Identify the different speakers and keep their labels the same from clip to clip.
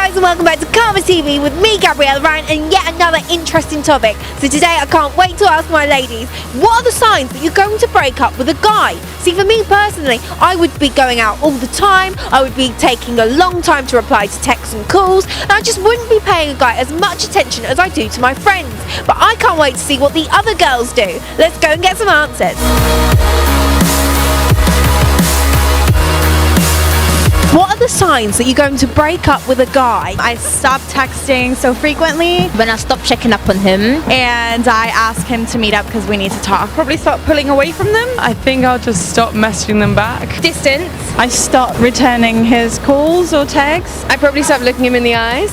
Speaker 1: guys, and welcome back to Kamatv with me, Gabriella Ryan, and yet another interesting topic. So today I can't wait to ask my ladies, what are the signs that you're going to break up with a guy? See, for me personally, I would be going out all the time, I would be taking a long time to reply to texts and calls, and I just wouldn't be paying a guy as much attention as I do to my friends. But I can't wait to see what the other girls do. Let's go and get some answers. What are the signs that you're going to break up with a guy?
Speaker 2: I stop texting so frequently,
Speaker 3: when I stop checking up on him,
Speaker 2: and I ask him to meet up because we need to talk.
Speaker 4: Probably start pulling away from them. I think I'll just stop messaging them back.
Speaker 2: Distance.
Speaker 4: I stop returning his calls or texts.
Speaker 5: I probably stop looking him in the eyes.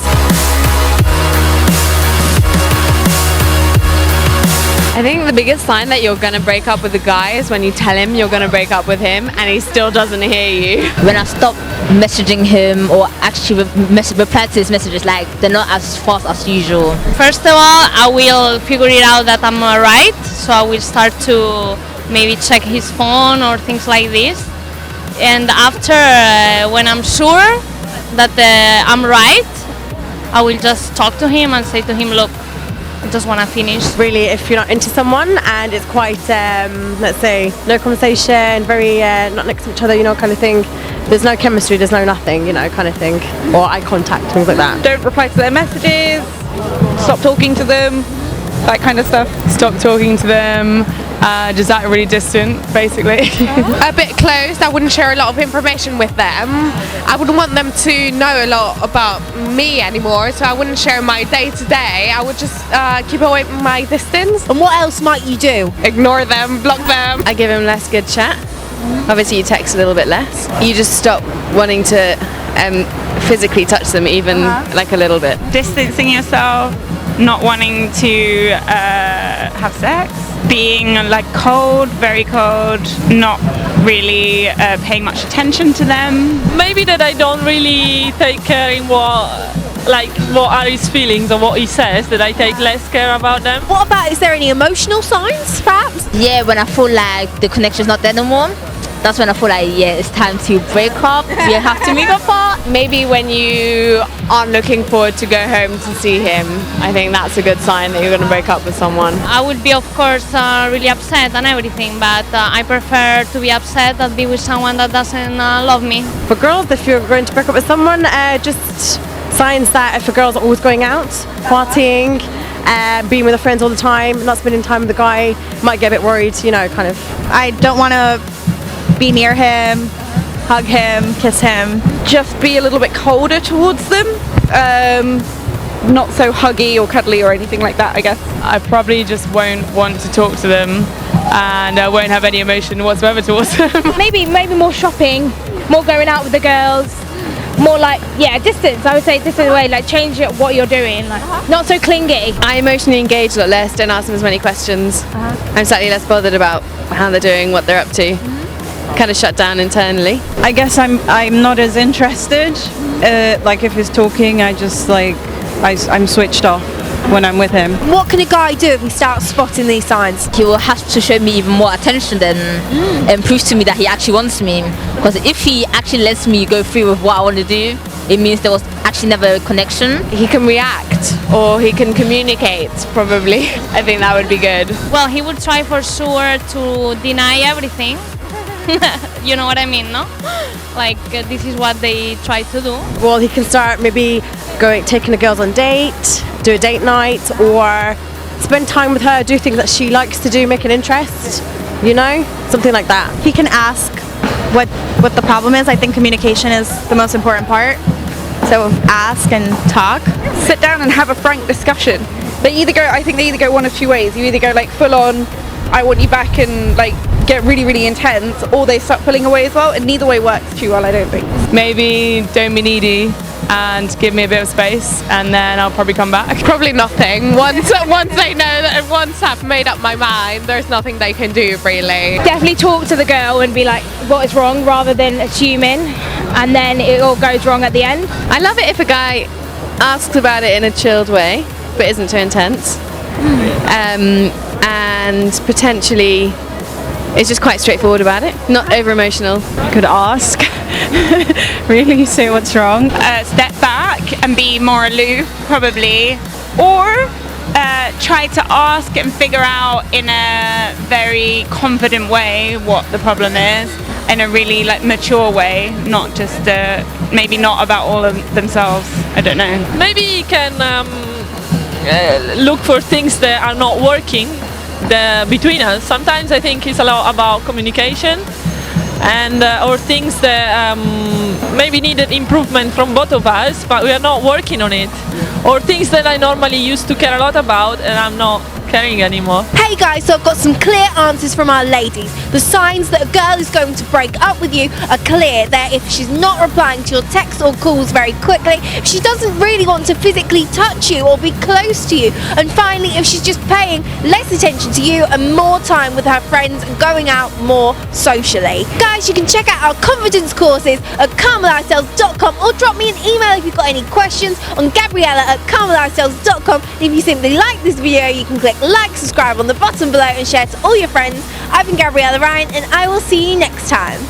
Speaker 5: I think the biggest sign that you're going to break up with a guy is when you tell him you're going to break up with him and he still doesn't hear you.
Speaker 3: when I stop messaging him or actually reply to his messages, like they're not as fast as usual.
Speaker 6: First of all, I will figure it out that I'm right, so I will start to maybe check his phone or things like this. And after, when I'm sure that I'm right, I will just talk to him and say to him, look, I just want to finish.
Speaker 7: Really, if you're not into someone and it's quite, let's say, no conversation, very not next to each other, kind of thing. There's no chemistry, there's no nothing, kind of thing. Or eye contact, things like that.
Speaker 4: Don't reply to their messages. Stop talking to them. That kind of stuff. Stop talking to them. Just act really distant, basically.
Speaker 8: A bit closed. I wouldn't share a lot of information with them. I wouldn't want them to know a lot about me anymore, so I wouldn't share my day-to-day. I would just keep away from my distance.
Speaker 1: And what else might you do?
Speaker 8: Ignore them, block them.
Speaker 5: I give him less good chat. Obviously you text a little bit less. You just stop wanting to physically touch them even like a little bit.
Speaker 4: Distancing yourself, not wanting to have sex, being like cold, very cold, not really paying much attention to them.
Speaker 9: Maybe that I don't really take care in what are his feelings or what he says, that I take less care about them.
Speaker 1: What about, is there any emotional signs, perhaps?
Speaker 3: Yeah, when I feel like the connection's not there no more, that's when I feel like, yeah, it's time to break up. We have to move apart.
Speaker 5: Maybe when you aren't looking forward to go home to see him, I think that's a good sign that you're going to break up with someone.
Speaker 6: I would be, of course, really upset and everything, but I prefer to be upset than be with someone that doesn't love me.
Speaker 7: For girls, if you're going to break up with someone, just signs that if a girl's always going out, partying, being with her friends all the time, not spending time with the guy, might get a bit worried, kind of.
Speaker 2: I don't want to be near him, hug him, kiss him.
Speaker 4: Just be a little bit colder towards them. Not so huggy or cuddly or anything like that, I guess. I probably just won't want to talk to them and I won't have any emotion whatsoever towards them.
Speaker 10: Maybe more shopping, more going out with the girls, more like, distance. I would say distance away, like change what you're doing, like not so clingy.
Speaker 5: I emotionally engage a lot less, don't ask them as many questions. I'm slightly less bothered about how they're doing, what they're up to. Kind of shut down internally.
Speaker 4: I guess I'm not as interested. Like if he's talking, I just I'm switched off when I'm with him.
Speaker 1: What can a guy do if he starts spotting these signs?
Speaker 3: He will have to show me even more attention then and prove to me that he actually wants me. Because if he actually lets me go through with what I want to do, it means there was actually never a connection.
Speaker 5: He can react or he can communicate, probably. I think that would be good.
Speaker 6: Well, he would try for sure to deny everything. You know what I mean, no? Like this is what they try to do.
Speaker 7: Well, he can start maybe taking the girls on date, do a date night, or spend time with her, do things that she likes to do, make an interest, something like that.
Speaker 2: He can ask what the problem is. I think communication is the most important part. So ask and talk.
Speaker 4: Sit down and have a frank discussion. I think they either go one of two ways. You either go like full on, I want you back, and like get really, really intense, or they start pulling away as well, and neither way works too well, I don't think. Maybe don't be needy and give me a bit of space, and then I'll probably come back.
Speaker 8: Probably nothing. Once they know that, once I've made up my mind, there's nothing they can do, really.
Speaker 10: Definitely talk to the girl and be like, what is wrong, rather than assuming, and then it all goes wrong at the end.
Speaker 5: I love it if a guy asks about it in a chilled way, but isn't too intense. And potentially is just quite straightforward about it, not over emotional.
Speaker 11: Could ask, really say what's wrong. Step back and be more aloof, probably, or try to ask and figure out in a very confident way what the problem is, in a really like mature way, not just maybe not about all of themselves. I don't know.
Speaker 9: Maybe you can look for things that are not working between us. Sometimes I think it's a lot about communication, and or things that maybe needed improvement from both of us, but we are not working on it, or things that I normally used to care a lot about and I'm not caring anymore.
Speaker 1: Hey guys, so I've got some clear answers from our ladies. The signs that a girl is going to break up with you are clear. They're if she's not replying to your texts or calls very quickly, if she doesn't really want to physically touch you or be close to you, and finally if she's just paying less attention to you and more time with her friends and going out more socially. Guys, you can check out our confidence courses at Kamalifestyles.com, or drop me an email if you've got any questions on Gabriella@Kamalifestyles.com. If you simply like this video, you can click like, subscribe on the bottom below and share to all your friends. I've been Gabriella Ryan, and I will see you next time.